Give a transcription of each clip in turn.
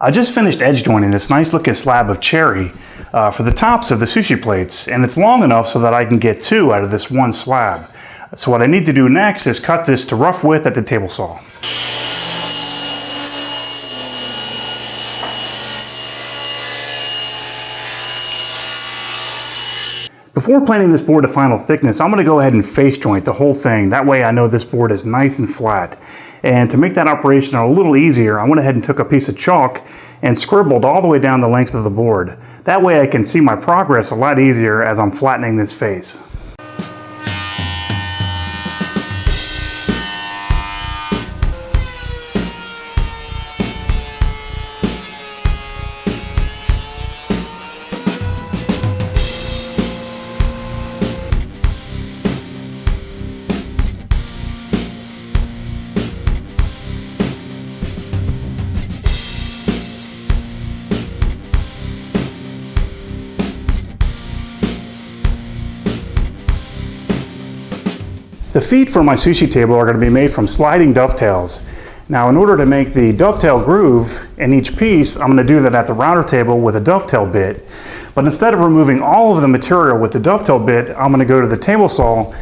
I just finished edge joining this nice looking slab of cherry for the tops of the sushi plates, and it's long enough so that I can get two out of this one slab. So what I need to do next is cut this to rough width at the table saw. Before planing this board to final thickness, I'm going to go ahead and face joint the whole thing. That way I know this board is nice and flat. And to make that operation a little easier, I went ahead and took a piece of chalk and scribbled all the way down the length of the board. That way I can see my progress a lot easier as I'm flattening this face. The feet for my sushi table are going to be made from sliding dovetails. Now in order to make the dovetail groove in each piece, I'm going to do that at the router table with a dovetail bit. But instead of removing all of the material with the dovetail bit, I'm going to go to the table saw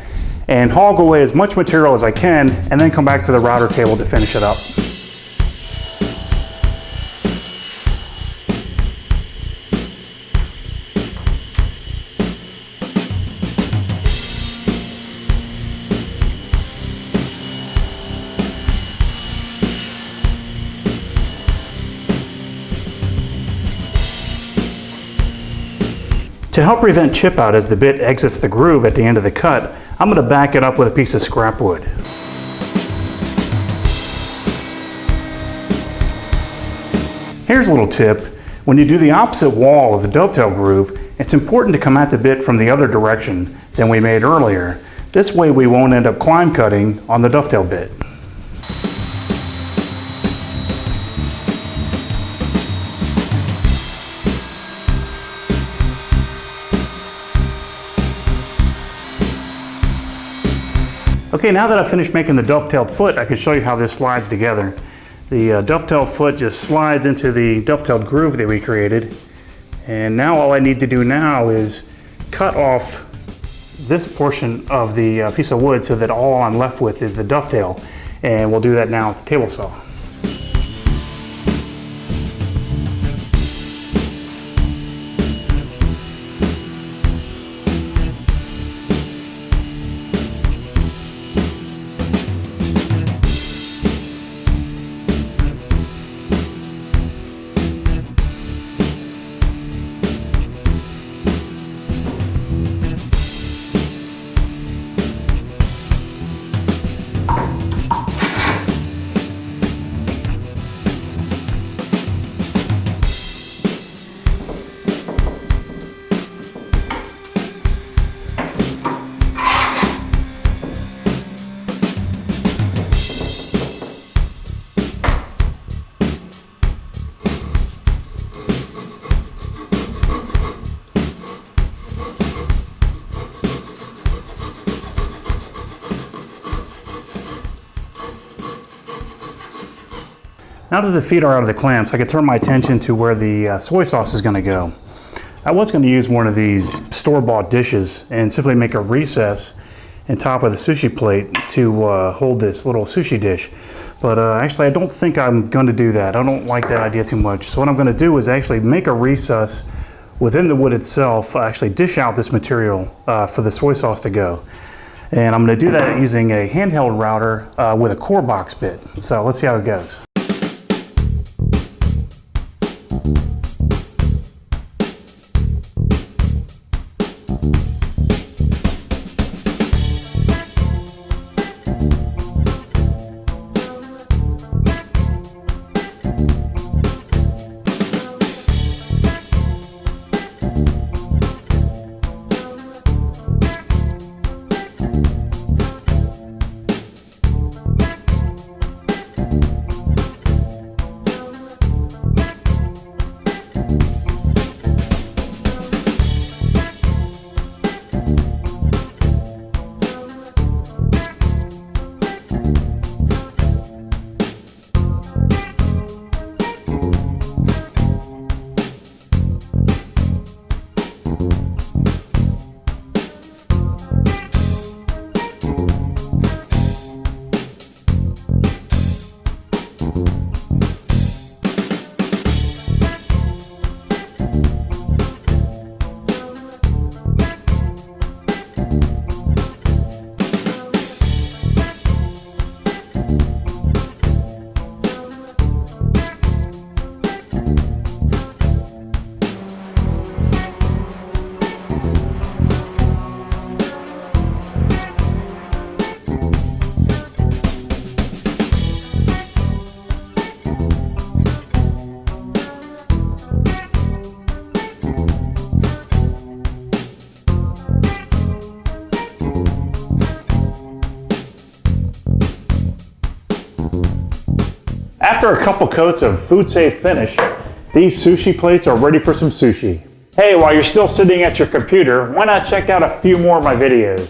and hog away as much material as I can and then come back to the router table to finish it up. To help prevent chip out as the bit exits the groove at the end of the cut, I'm going to back it up with a piece of scrap wood. Here's a little tip. When you do the opposite wall of the dovetail groove, it's important to come at the bit from the other direction than we made earlier. This way we won't end up climb cutting on the dovetail bit. Okay, now that I've finished making the dovetailed foot, I can show you how this slides together. The dovetailed foot just slides into the dovetailed groove that we created. And now all I need to do now is cut off this portion of the piece of wood so that all I'm left with is the dovetail. And we'll do that now at the table saw. Now that the feet are out of the clamps, I can turn my attention to where the soy sauce is going to go. I was going to use one of these store-bought dishes and simply make a recess in top of the sushi plate to hold this little sushi dish. But actually I don't think I'm going to do that. I don't like that idea too much. So what I'm going to do is actually make a recess within the wood itself, actually dish out this material for the soy sauce to go. And I'm going to do that using a handheld router with a core box bit. So let's see how it goes. After a couple coats of food safe finish, these sushi plates are ready for some sushi. Hey, while you're still sitting at your computer, why not check out a few more of my videos?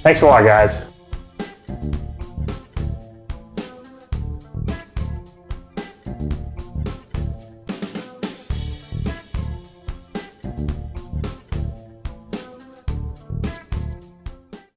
Thanks a lot, guys.